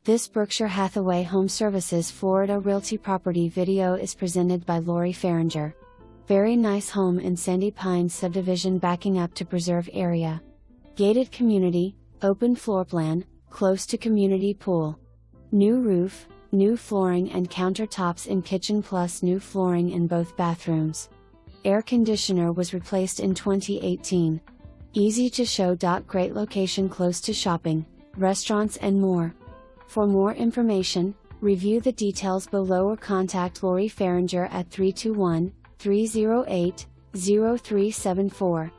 This Berkshire Hathaway HomeServices Florida Realty property video is presented by Farringer. Very nice home in Sandy Pines Subdivision backing up to preserve area. Gated community, open floor plan, close to community pool. New roof, new flooring and countertops in kitchen plus new flooring in both bathrooms. Air conditioner was replaced in 2018. Easy to show.Great location close to shopping, restaurants and more. For more information, review the details below or contact Farringer at 321-308-0374.